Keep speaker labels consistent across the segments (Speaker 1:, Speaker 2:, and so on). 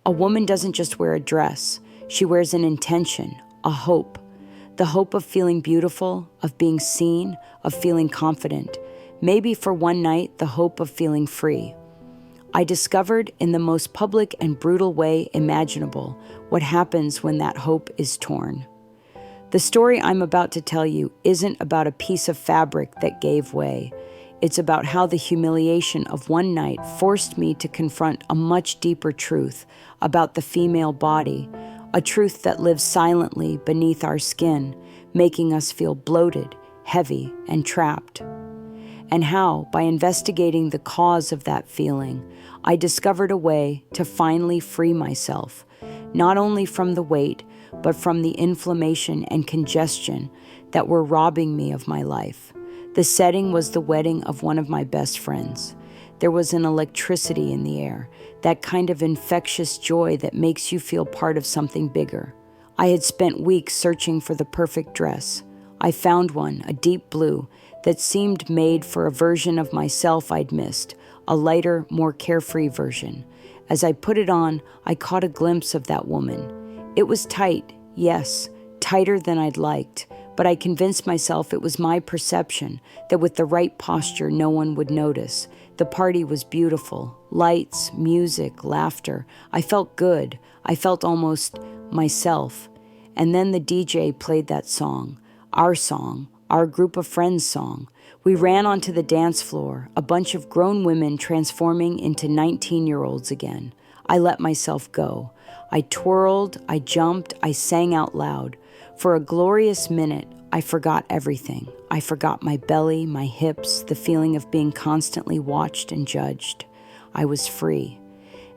Speaker 1: A woman doesn't just wear a dress. She wears an intention, a hope. The hope of feeling beautiful, of being seen, of feeling confident. Maybe for one night, the hope of feeling free. I discovered in the most public and brutal way imaginable what happens when that hope is torn. The story I'm about to tell you isn't about a piece of fabric that gave way. It's about how the humiliation of one night forced me to confront a much deeper truth about the female body, a truth that lives silently beneath our skin, making us feel bloated, heavy, and trapped. And how, by investigating the cause of that feeling, I discovered a way to finally free myself, not only from the weight, but from the inflammation and congestion that were robbing me of my life. The setting was the wedding of one of my best friends. There was an electricity in the air, that kind of infectious joy that makes you feel part of something bigger. I had spent weeks searching for the perfect dress. I found one, a deep blue, that seemed made for a version of myself I'd missed, a lighter, more carefree version. As I put it on, I caught a glimpse of that woman. It was tight, yes, tighter than I'd liked, but I convinced myself it was my perception, that with the right posture no one would notice. The party was beautiful. Lights, music, laughter. I felt good. I felt almost myself. And then the DJ played that song, our group of friends' song. We ran onto the dance floor, a bunch of grown women transforming into 19-year-olds again. I let myself go. I twirled, I jumped, I sang out loud. For a glorious minute, I forgot everything. I forgot my belly, my hips, the feeling of being constantly watched and judged. I was free.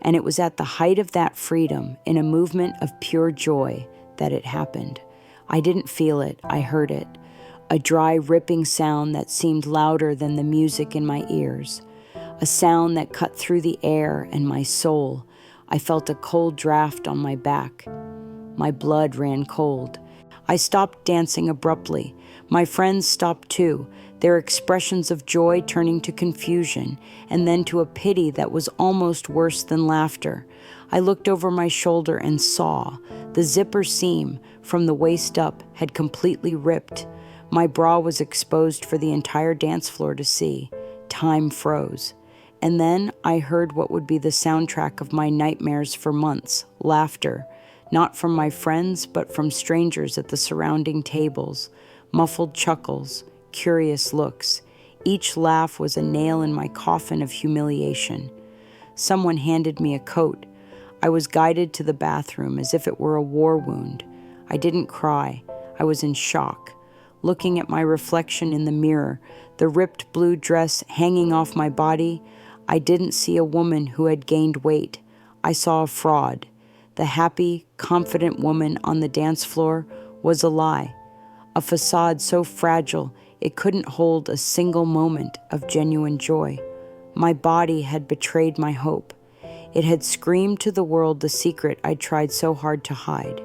Speaker 1: And it was at the height of that freedom, in a movement of pure joy, that it happened. I didn't feel it, I heard it. A dry, ripping sound that seemed louder than the music in my ears. A sound that cut through the air and my soul. I felt a cold draft on my back. My blood ran cold. I stopped dancing abruptly. My friends stopped too, their expressions of joy turning to confusion, and then to a pity that was almost worse than laughter. I looked over my shoulder and saw the zipper seam from the waist up had completely ripped. My bra was exposed for the entire dance floor to see. Time froze. And then I heard what would be the soundtrack of my nightmares for months, laughter. Not from my friends, but from strangers at the surrounding tables. Muffled chuckles, curious looks. Each laugh was a nail in my coffin of humiliation. Someone handed me a coat. I was guided to the bathroom as if it were a war wound. I didn't cry. I was in shock. Looking at my reflection in the mirror, the ripped blue dress hanging off my body, I didn't see a woman who had gained weight. I saw a fraud. The happy, confident woman on the dance floor was a lie, a facade so fragile it couldn't hold a single moment of genuine joy. My body had betrayed my hope. It had screamed to the world the secret I'd tried so hard to hide.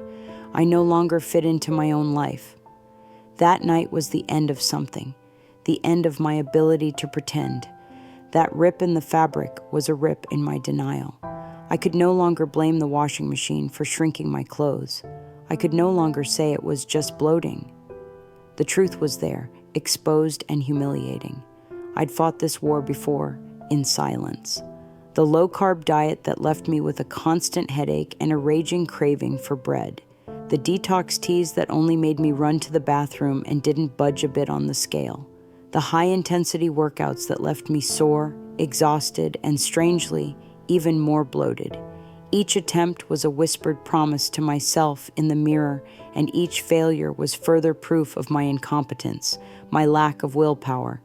Speaker 1: I no longer fit into my own life. That night was the end of something, the end of my ability to pretend. That rip in the fabric was a rip in my denial. I could no longer blame the washing machine for shrinking my clothes. I could no longer say it was just bloating. The truth was there, exposed and humiliating. I'd fought this war before, in silence. The low-carb diet that left me with a constant headache and a raging craving for bread. The detox teas that only made me run to the bathroom and didn't budge a bit on the scale. The high-intensity workouts that left me sore, exhausted, and strangely, even more bloated. Each attempt was a whispered promise to myself in the mirror, and each failure was further proof of my incompetence, my lack of willpower.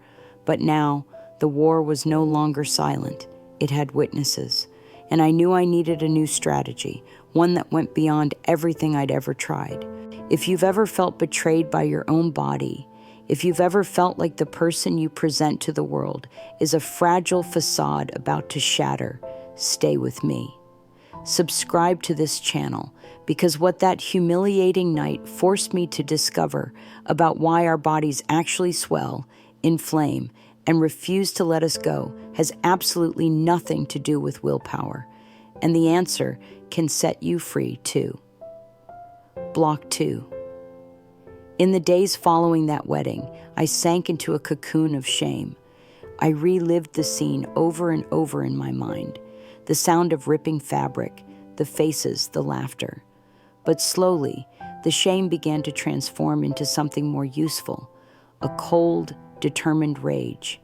Speaker 1: But now, the war was no longer silent. It had witnesses. And I knew I needed a new strategy, one that went beyond everything I'd ever tried. If you've ever felt betrayed by your own body, if you've ever felt like the person you present to the world is a fragile facade about to shatter, stay with me. Subscribe to this channel, because what that humiliating night forced me to discover about why our bodies actually swell, inflame, and refuse to let us go has absolutely nothing to do with willpower. And the answer can set you free too. Block 2. In the days following that wedding, I sank into a cocoon of shame. I relived the scene over and over in my mind. The sound of ripping fabric, the faces, the laughter. But slowly, the shame began to transform into something more useful. A cold, determined rage.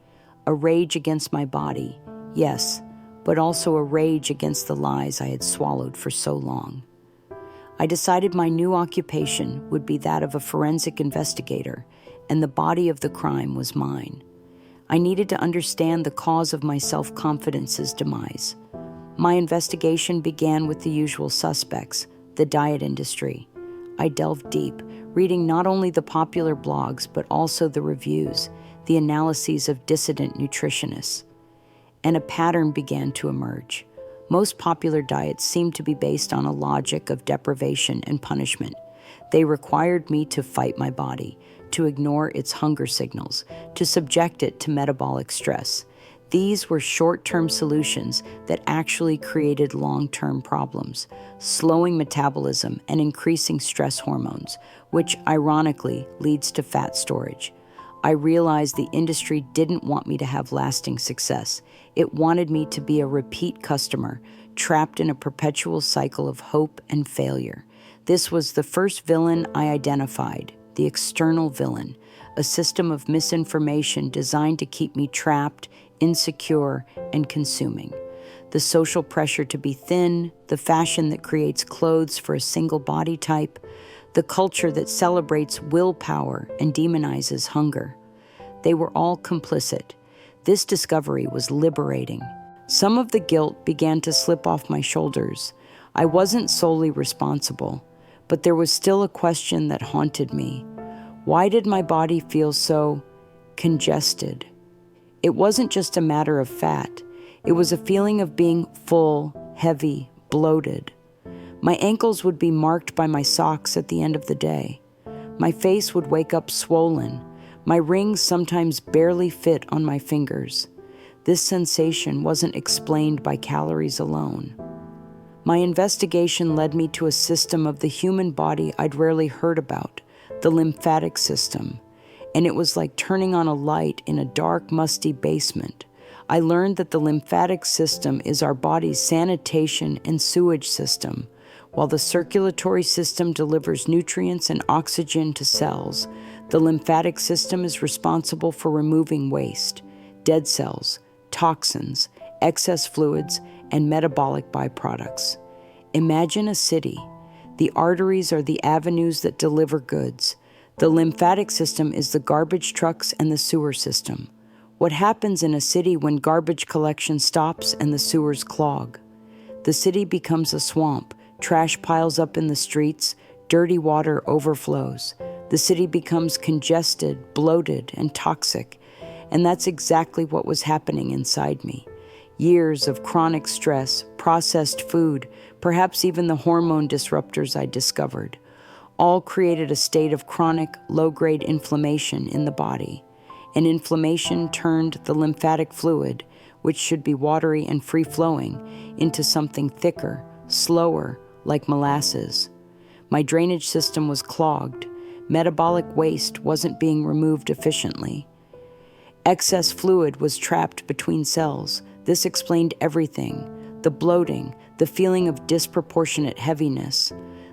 Speaker 1: A rage against my body, yes, but also a rage against the lies I had swallowed for so long. I decided my new occupation would be that of a forensic investigator, and the body of the crime was mine. I needed to understand the cause of my self-confidence's demise. My investigation began with the usual suspects, the diet industry. I delved deep, reading not only the popular blogs, but also the reviews, the analyses of dissident nutritionists. And a pattern began to emerge. Most popular diets seemed to be based on a logic of deprivation and punishment. They required me to fight my body, to ignore its hunger signals, to subject it to metabolic stress. These were short-term solutions that actually created long-term problems, slowing metabolism and increasing stress hormones, which ironically leads to fat storage. I realized the industry didn't want me to have lasting success. It wanted me to be a repeat customer, trapped in a perpetual cycle of hope and failure. This was the first villain I identified, the external villain, a system of misinformation designed to keep me trapped, insecure, and consuming. The social pressure to be thin, the fashion that creates clothes for a single body type, the culture that celebrates willpower and demonizes hunger. They were all complicit. This discovery was liberating. Some of the guilt began to slip off my shoulders. I wasn't solely responsible, but there was still a question that haunted me. Why did my body feel so congested? It wasn't just a matter of fat. It was a feeling of being full, heavy, bloated. My ankles would be marked by my socks at the end of the day. My face would wake up swollen. My rings sometimes barely fit on my fingers. This sensation wasn't explained by calories alone. My investigation led me to a system of the human body I'd rarely heard about, the lymphatic system. And it was like turning on a light in a dark, musty basement. I learned that the lymphatic system is our body's sanitation and sewage system. While the circulatory system delivers nutrients and oxygen to cells, the lymphatic system is responsible for removing waste, dead cells, toxins, excess fluids, and metabolic byproducts. Imagine a city. The arteries are the avenues that deliver goods. The lymphatic system is the garbage trucks and the sewer system. What happens in a city when garbage collection stops and the sewers clog? The city becomes a swamp. Trash piles up in the streets. Dirty water overflows. The city becomes congested, bloated, and toxic. And that's exactly what was happening inside me. Years of chronic stress, processed food, perhaps even the hormone disruptors I discovered, all created a state of chronic, low-grade inflammation in the body. And inflammation turned the lymphatic fluid, which should be watery and free-flowing, into something thicker, slower, like molasses. My drainage system was clogged. Metabolic waste wasn't being removed efficiently. Excess fluid was trapped between cells. This explained everything: the bloating, the feeling of disproportionate heaviness,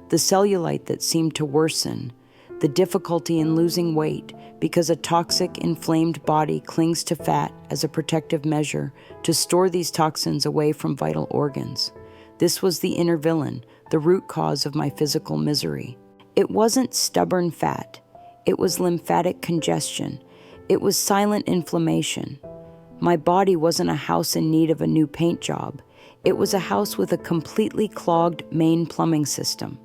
Speaker 1: the cellulite that seemed to worsen, the difficulty in losing weight because a toxic, inflamed body clings to fat as a protective measure to store these toxins away from vital organs. This was the inner villain, the root cause of my physical misery. It wasn't stubborn fat. It was lymphatic congestion. It was silent inflammation. My body wasn't a house in need of a new paint job. It was a house with a completely clogged main plumbing system.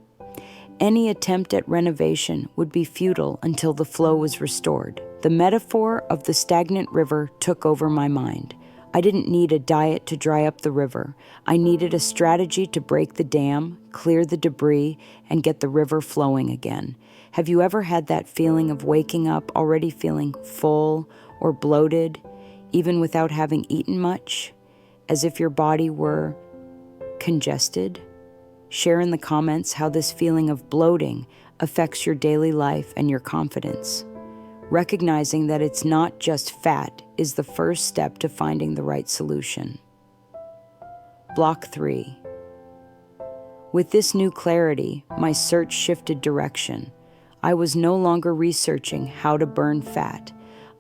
Speaker 1: Any attempt at renovation would be futile until the flow was restored. The metaphor of the stagnant river took over my mind. I didn't need a diet to dry up the river. I needed a strategy to break the dam, clear the debris, and get the river flowing again. Have you ever had that feeling of waking up already feeling full or bloated, even without having eaten much? As if your body were congested? Share in the comments how this feeling of bloating affects your daily life and your confidence. Recognizing that it's not just fat is the first step to finding the right solution. Block 3. With this new clarity, my search shifted direction. I was no longer researching how to burn fat.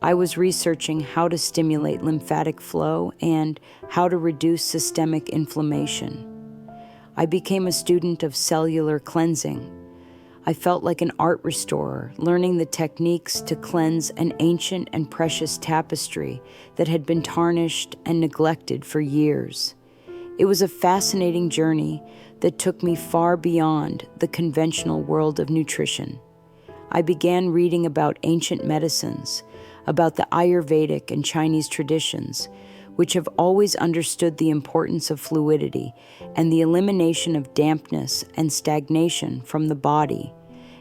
Speaker 1: I was researching how to stimulate lymphatic flow and how to reduce systemic inflammation. I became a student of cellular cleansing. I felt like an art restorer, learning the techniques to cleanse an ancient and precious tapestry that had been tarnished and neglected for years. It was a fascinating journey that took me far beyond the conventional world of nutrition. I began reading about ancient medicines, about the Ayurvedic and Chinese traditions, which have always understood the importance of fluidity and the elimination of dampness and stagnation from the body.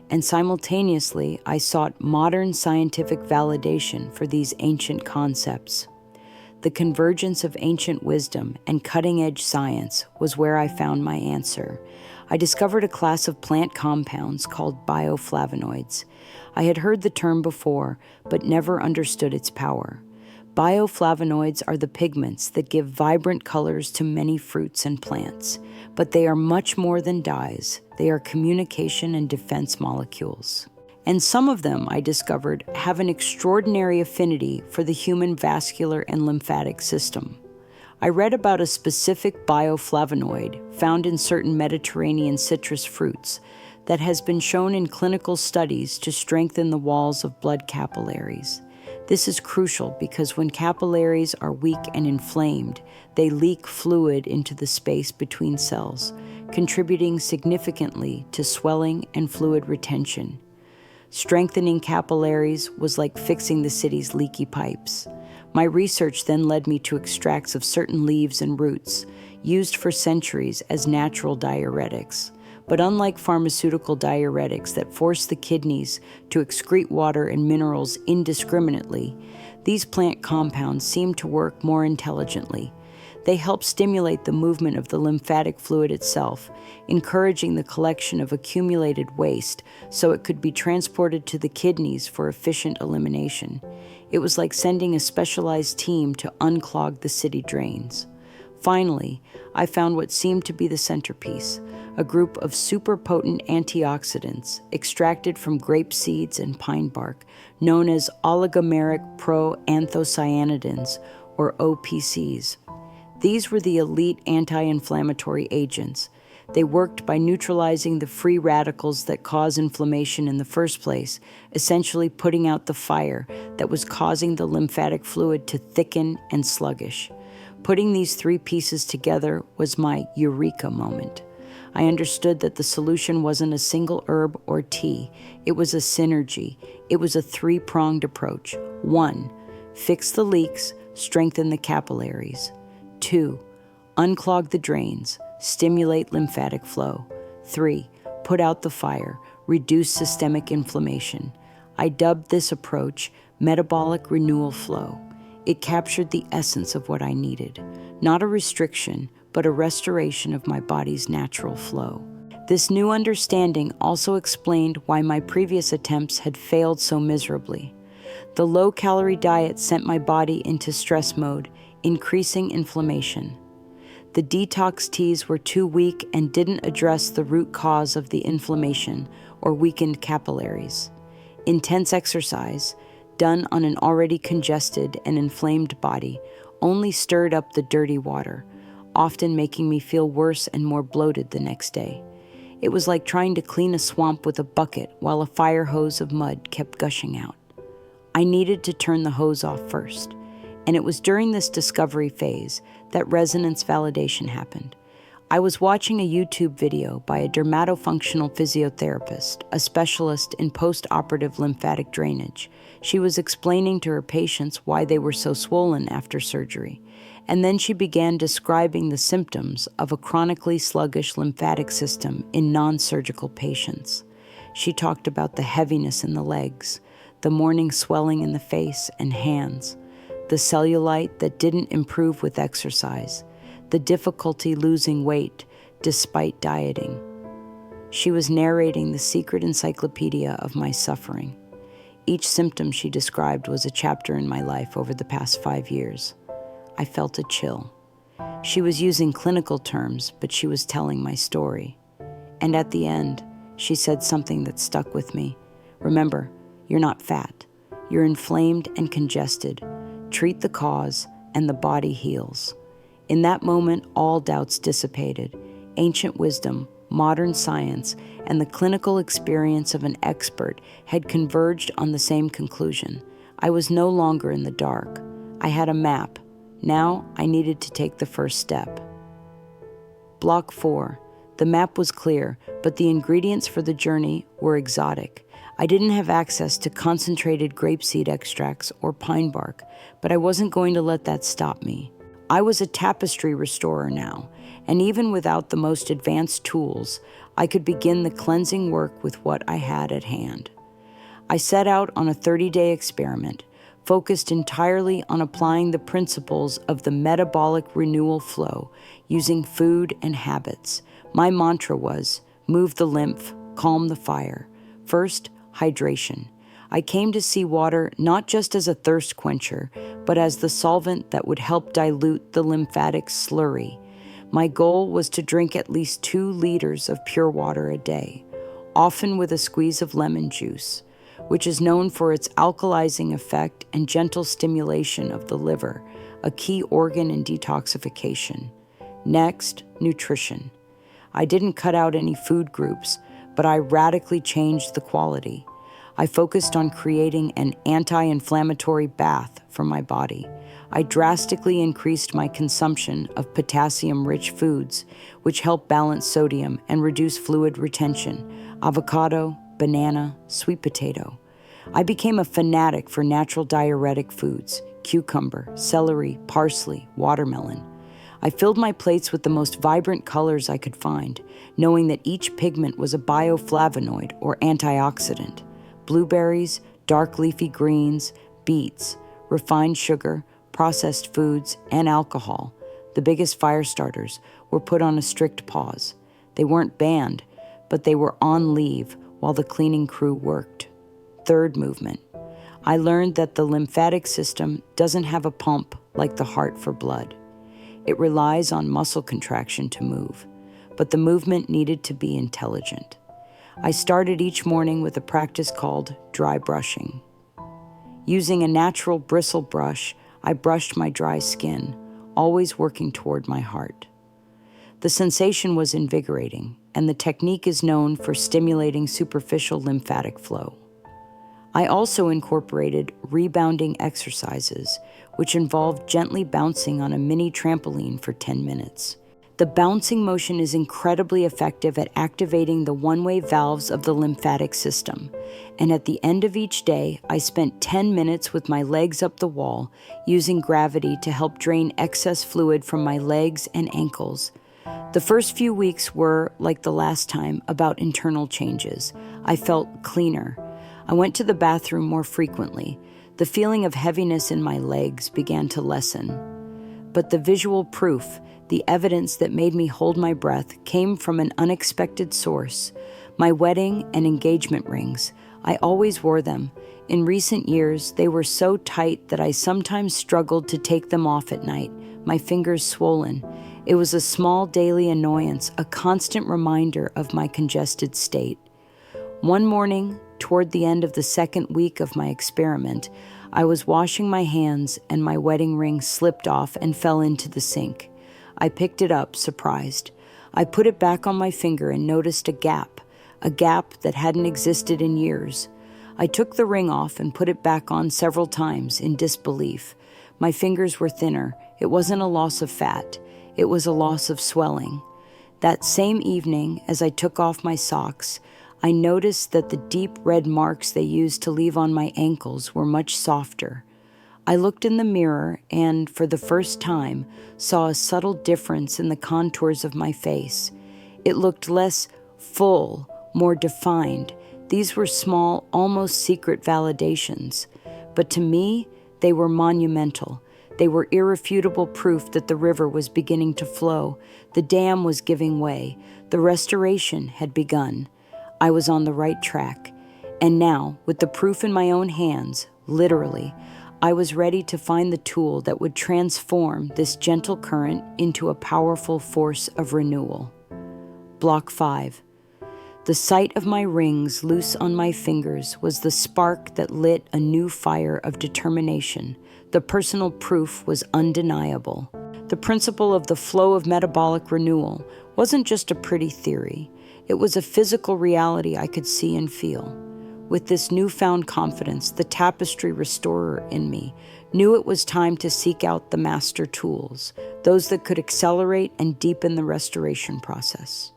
Speaker 1: And simultaneously, I sought modern scientific validation for these ancient concepts. The convergence of ancient wisdom and cutting-edge science was where I found my answer. I discovered a class of plant compounds called bioflavonoids. I had heard the term before, but never understood its power. Bioflavonoids are the pigments that give vibrant colors to many fruits and plants, but they are much more than dyes. They are communication and defense molecules. And some of them, I discovered, have an extraordinary affinity for the human vascular and lymphatic system. I read about a specific bioflavonoid found in certain Mediterranean citrus fruits that has been shown in clinical studies to strengthen the walls of blood capillaries. This is crucial because when capillaries are weak and inflamed, they leak fluid into the space between cells, contributing significantly to swelling and fluid retention. Strengthening capillaries was like fixing the city's leaky pipes. My research then led me to extracts of certain leaves and roots, used for centuries as natural diuretics. But unlike pharmaceutical diuretics that force the kidneys to excrete water and minerals indiscriminately, these plant compounds seem to work more intelligently. They help stimulate the movement of the lymphatic fluid itself, encouraging the collection of accumulated waste so it could be transported to the kidneys for efficient elimination. It was like sending a specialized team to unclog the city drains. Finally, I found what seemed to be the centerpiece, a group of super potent antioxidants extracted from grape seeds and pine bark, known as oligomeric proanthocyanidins, or OPCs. These were the elite anti-inflammatory agents. They worked by neutralizing the free radicals that cause inflammation in the first place, essentially putting out the fire that was causing the lymphatic fluid to thicken and sluggish. Putting these three pieces together was my eureka moment. I understood that the solution wasn't a single herb or tea. It was a synergy. It was a three-pronged approach. 1, fix the leaks, strengthen the capillaries. 2, unclog the drains, stimulate lymphatic flow. 3, put out the fire, reduce systemic inflammation. I dubbed this approach metabolic renewal flow. It captured the essence of what I needed, not a restriction, but a restoration of my body's natural flow. This new understanding also explained why my previous attempts had failed so miserably. The low-calorie diet sent my body into stress mode, increasing inflammation. The detox teas were too weak and didn't address the root cause of the inflammation or weakened capillaries. Intense exercise, done on an already congested and inflamed body, only stirred up the dirty water, often making me feel worse and more bloated the next day. It was like trying to clean a swamp with a bucket while a fire hose of mud kept gushing out. I needed to turn the hose off first, and it was during this discovery phase that resonance validation happened. I was watching a YouTube video by a dermatofunctional physiotherapist, a specialist in post-operative lymphatic drainage. She was explaining to her patients why they were so swollen after surgery, and then she began describing the symptoms of a chronically sluggish lymphatic system in non-surgical patients. She talked about the heaviness in the legs, the morning swelling in the face and hands, the cellulite that didn't improve with exercise, the difficulty losing weight, despite dieting. She was narrating the secret encyclopedia of my suffering. Each symptom she described was a chapter in my life over the past 5 years. I felt a chill. She was using clinical terms, but she was telling my story. And at the end, she said something that stuck with me. Remember, you're not fat. You're inflamed and congested. Treat the cause, and the body heals. In that moment, all doubts dissipated. Ancient wisdom, modern science, and the clinical experience of an expert had converged on the same conclusion. I was no longer in the dark. I had a map. Now I needed to take the first step. Block 4. The map was clear, but the ingredients for the journey were exotic. I didn't have access to concentrated grapeseed extracts or pine bark, but I wasn't going to let that stop me. I was a tapestry restorer now, and even without the most advanced tools, I could begin the cleansing work with what I had at hand. I set out on a 30-day experiment, focused entirely on applying the principles of the metabolic renewal flow using food and habits. My mantra was, move the lymph, calm the fire. First, hydration. I came to see water not just as a thirst quencher, but as the solvent that would help dilute the lymphatic slurry. My goal was to drink at least 2 liters of pure water a day, often with a squeeze of lemon juice, which is known for its alkalizing effect and gentle stimulation of the liver, a key organ in detoxification. Next, nutrition. I didn't cut out any food groups, but I radically changed the quality. I focused on creating an anti-inflammatory bath for my body. I drastically increased my consumption of potassium-rich foods, which help balance sodium and reduce fluid retention: avocado, banana, sweet potato. I became a fanatic for natural diuretic foods: cucumber, celery, parsley, watermelon. I filled my plates with the most vibrant colors I could find, knowing that each pigment was a bioflavonoid or antioxidant. Blueberries, dark leafy greens, beets, refined sugar, processed foods, and alcohol, the biggest fire starters, were put on a strict pause. They weren't banned, but they were on leave while the cleaning crew worked. Third movement. I learned that the lymphatic system doesn't have a pump like the heart for blood. It relies on muscle contraction to move, but the movement needed to be intelligent. I started each morning with a practice called dry brushing. Using a natural bristle brush, I brushed my dry skin, always working toward my heart. The sensation was invigorating, and the technique is known for stimulating superficial lymphatic flow. I also incorporated rebounding exercises, which involved gently bouncing on a mini trampoline for 10 minutes. The bouncing motion is incredibly effective at activating the one-way valves of the lymphatic system, and at the end of each day, I spent 10 minutes with my legs up the wall, using gravity to help drain excess fluid from my legs and ankles. The first few weeks were, like the last time, about internal changes. I felt cleaner. I went to the bathroom more frequently. The feeling of heaviness in my legs began to lessen. But the visual proof, the evidence that made me hold my breath, came from an unexpected source: my wedding and engagement rings. I always wore them. In recent years, they were so tight that I sometimes struggled to take them off at night, my fingers swollen. It was a small daily annoyance, a constant reminder of my congested state. One morning, toward the end of the second week of my experiment, I was washing my hands and my wedding ring slipped off and fell into the sink. I picked it up, surprised. I put it back on my finger and noticed a gap that hadn't existed in years. I took the ring off and put it back on several times in disbelief. My fingers were thinner. It wasn't a loss of fat. It was a loss of swelling. That same evening, as I took off my socks, I noticed that the deep red marks they used to leave on my ankles were much softer. I looked in the mirror and, for the first time, saw a subtle difference in the contours of my face. It looked less full, more defined. These were small, almost secret validations. But to me, they were monumental. They were irrefutable proof that the river was beginning to flow. The dam was giving way. The restoration had begun. I was on the right track. And now, with the proof in my own hands, literally, I was ready to find the tool that would transform this gentle current into a powerful force of renewal. Block 5. The sight of my rings loose on my fingers was the spark that lit a new fire of determination. The personal proof was undeniable. The principle of the flow of metabolic renewal wasn't just a pretty theory. It was a physical reality I could see and feel. With this newfound confidence, the tapestry restorer in me knew it was time to seek out the master tools, those that could accelerate and deepen the restoration process.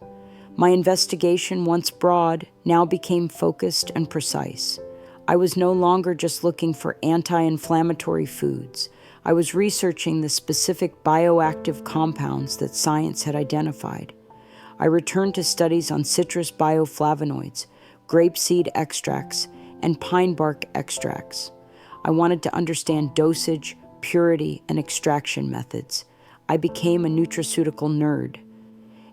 Speaker 1: My investigation, once broad, now became focused and precise. I was no longer just looking for anti-inflammatory foods. I was researching the specific bioactive compounds that science had identified. I returned to studies on citrus bioflavonoids, grapeseed extracts, and pine bark extracts. I wanted to understand dosage, purity, and extraction methods. I became a nutraceutical nerd.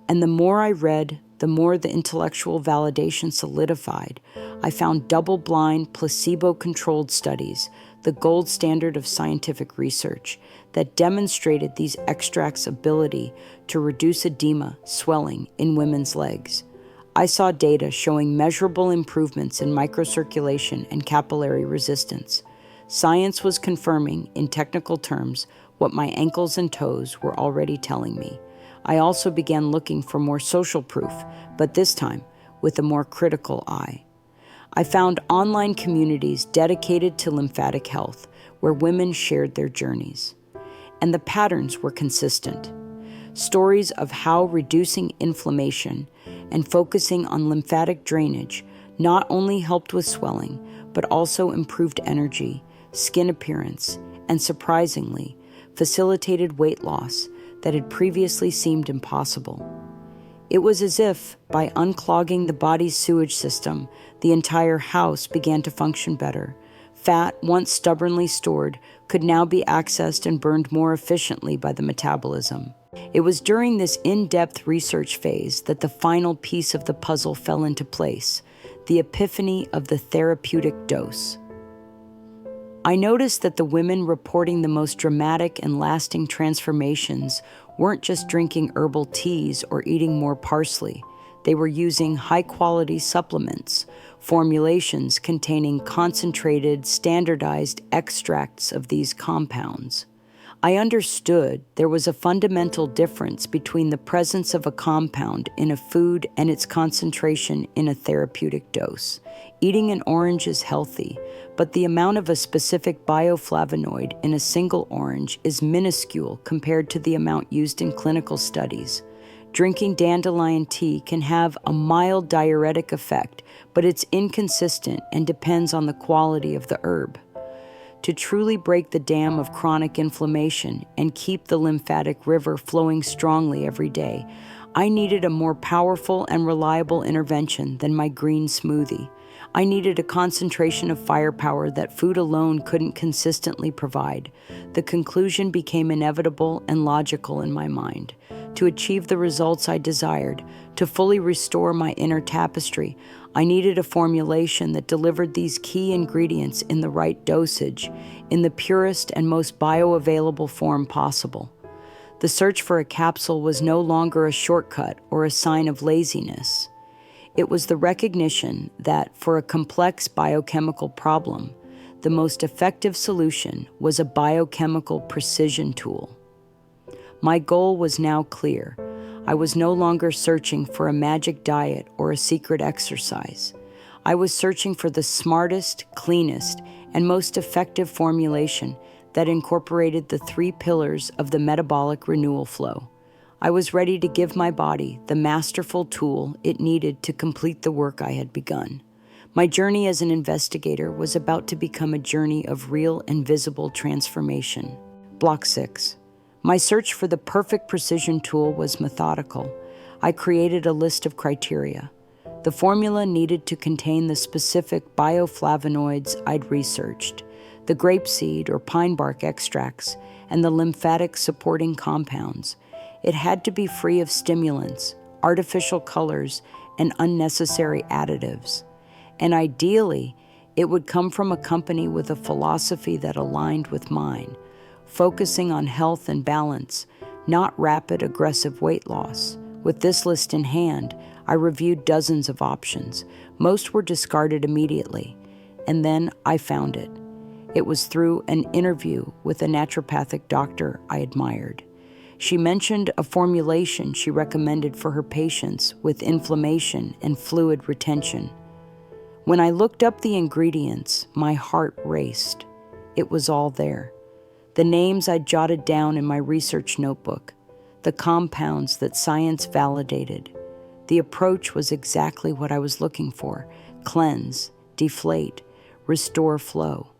Speaker 1: And the more I read, the more the intellectual validation solidified. I found double-blind, placebo-controlled studies, the gold standard of scientific research, that demonstrated these extracts' ability to reduce edema, swelling in women's legs. I saw data showing measurable improvements in microcirculation and capillary resistance. Science was confirming, in technical terms, what my ankles and toes were already telling me. I also began looking for more social proof, but this time with a more critical eye. I found online communities dedicated to lymphatic health, where women shared their journeys. And the patterns were consistent. Stories of how reducing inflammation and focusing on lymphatic drainage not only helped with swelling, but also improved energy, skin appearance, and surprisingly, facilitated weight loss that had previously seemed impossible. It was as if, by unclogging the body's sewage system, the entire house began to function better. Fat, once stubbornly stored, could now be accessed and burned more efficiently by the metabolism. It was during this in-depth research phase that the final piece of the puzzle fell into place, the epiphany of the therapeutic dose. I noticed that the women reporting the most dramatic and lasting transformations weren't just drinking herbal teas or eating more parsley. They were using high-quality supplements, formulations containing concentrated, standardized extracts of these compounds. I understood there was a fundamental difference between the presence of a compound in a food and its concentration in a therapeutic dose. Eating an orange is healthy, but the amount of a specific bioflavonoid in a single orange is minuscule compared to the amount used in clinical studies. Drinking dandelion tea can have a mild diuretic effect, but it's inconsistent and depends on the quality of the herb. To truly break the dam of chronic inflammation and keep the lymphatic river flowing strongly every day, I needed a more powerful and reliable intervention than my green smoothie. I needed a concentration of firepower that food alone couldn't consistently provide. The conclusion became inevitable and logical in my mind. To achieve the results I desired, to fully restore my inner tapestry, I needed a formulation that delivered these key ingredients in the right dosage, in the purest and most bioavailable form possible. The search for a capsule was no longer a shortcut or a sign of laziness. It was the recognition that, for a complex biochemical problem, the most effective solution was a biochemical precision tool. My goal was now clear. I was no longer searching for a magic diet or a secret exercise. I was searching for the smartest, cleanest, and most effective formulation that incorporated the 3 pillars of the metabolic renewal flow. I was ready to give my body the masterful tool it needed to complete the work I had begun. My journey as an investigator was about to become a journey of real and visible transformation. Block 6. My search for the perfect precision tool was methodical. I created a list of criteria. The formula needed to contain the specific bioflavonoids I'd researched. the grapeseed or pine bark extracts, and the lymphatic supporting compounds. It had to be free of stimulants, artificial colors, and unnecessary additives. And ideally, it would come from a company with a philosophy that aligned with mine, focusing on health and balance, not rapid, aggressive weight loss. With this list in hand, I reviewed dozens of options. Most were discarded immediately. And then I found it. It was through an interview with a naturopathic doctor I admired. She mentioned a formulation she recommended for her patients with inflammation and fluid retention. When I looked up the ingredients, my heart raced. It was all there. The names I'd jotted down in my research notebook, the compounds that science validated. The approach was exactly what I was looking for: cleanse, deflate, restore flow.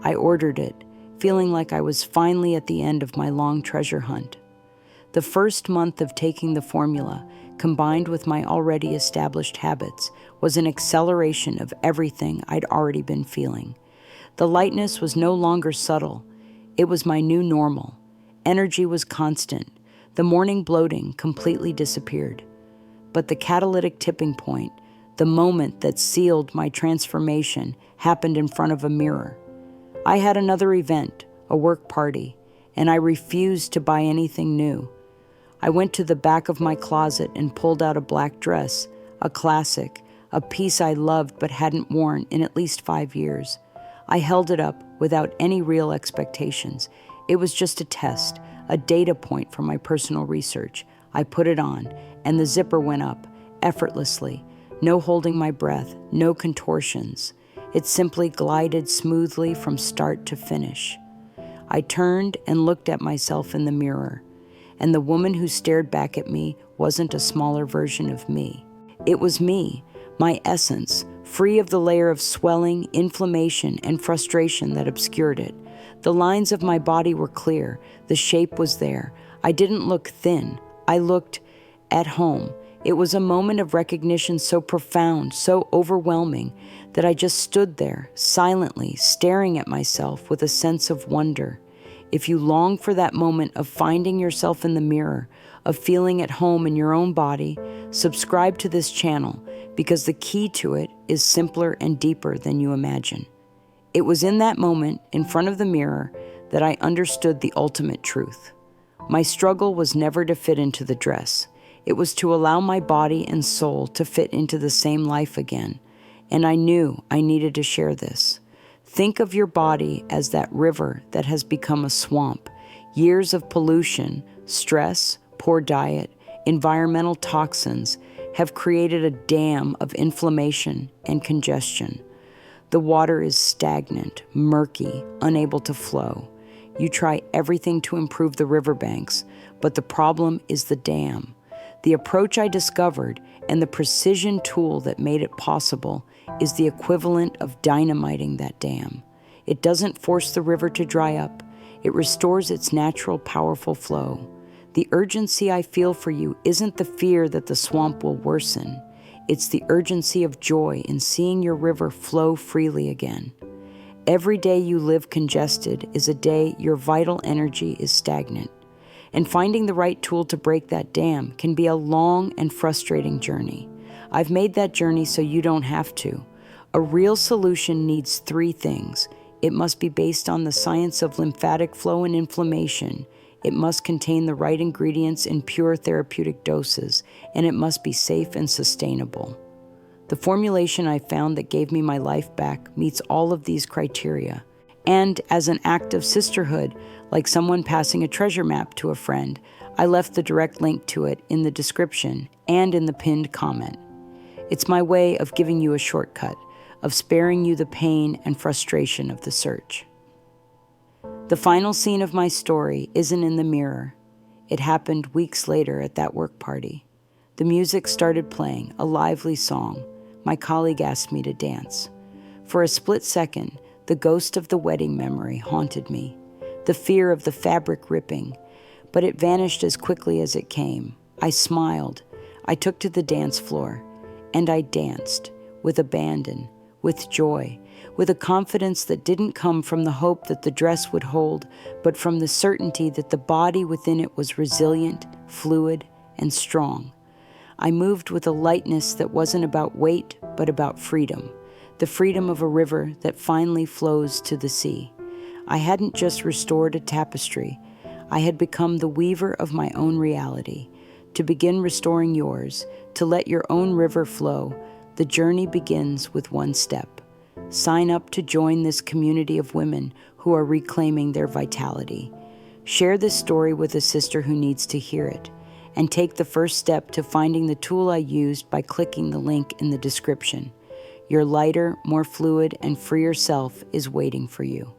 Speaker 1: I ordered it, feeling like I was finally at the end of my long treasure hunt. The first month of taking the formula, combined with my already established habits, was an acceleration of everything I'd already been feeling. The lightness was no longer subtle. It was my new normal. Energy was constant. The morning bloating completely disappeared. But the catalytic tipping point, the moment that sealed my transformation, happened in front of a mirror. I had another event, a work party, and I refused to buy anything new. I went to the back of my closet and pulled out a black dress, a classic, a piece I loved but hadn't worn in at least 5 years. I held it up without any real expectations. It was just a test, a data point for my personal research. I put it on, and the zipper went up, effortlessly. No holding my breath, no contortions. It simply glided smoothly from start to finish. I turned and looked at myself in the mirror, and the woman who stared back at me wasn't a smaller version of me. It was me, my essence, free of the layer of swelling, inflammation, and frustration that obscured it. The lines of my body were clear. The shape was there. I didn't look thin. I looked at home. It was a moment of recognition so profound, so overwhelming, that I just stood there, silently, staring at myself with a sense of wonder. If you long for that moment of finding yourself in the mirror, of feeling at home in your own body, subscribe to this channel, because the key to it is simpler and deeper than you imagine. It was in that moment, in front of the mirror, that I understood the ultimate truth. My struggle was never to fit into the dress. It was to allow my body and soul to fit into the same life again. And I knew I needed to share this. Think of your body as that river that has become a swamp. Years of pollution, stress, poor diet, environmental toxins have created a dam of inflammation and congestion. The water is stagnant, murky, unable to flow. You try everything to improve the riverbanks, but the problem is the dam. The approach I discovered and the precision tool that made it possible is the equivalent of dynamiting that dam. It doesn't force the river to dry up. It restores its natural, powerful flow. The urgency I feel for you isn't the fear that the swamp will worsen. It's the urgency of joy in seeing your river flow freely again. Every day you live congested is a day your vital energy is stagnant. And finding the right tool to break that dam can be a long and frustrating journey. I've made that journey so you don't have to. A real solution needs 3 things. It must be based on the science of lymphatic flow and inflammation. It must contain the right ingredients in pure therapeutic doses, and it must be safe and sustainable. The formulation I found that gave me my life back meets all of these criteria. And as an act of sisterhood, like someone passing a treasure map to a friend, I left the direct link to it in the description and in the pinned comment. It's my way of giving you a shortcut, of sparing you the pain and frustration of the search. The final scene of my story isn't in the mirror. It happened weeks later at that work party. The music started playing, a lively song. My colleague asked me to dance. For a split second, the ghost of the wedding memory haunted me, the fear of the fabric ripping, but it vanished as quickly as it came. I smiled. I took to the dance floor, and I danced with abandon, with joy, with a confidence that didn't come from the hope that the dress would hold, but from the certainty that the body within it was resilient, fluid, and strong. I moved with a lightness that wasn't about weight, but about freedom, the freedom of a river that finally flows to the sea. I hadn't just restored a tapestry. I had become the weaver of my own reality. To begin restoring yours, to let your own river flow, the journey begins with one step. Sign up to join this community of women who are reclaiming their vitality. Share this story with a sister who needs to hear it, and take the first step to finding the tool I used by clicking the link in the description. Your lighter, more fluid, and freer self is waiting for you.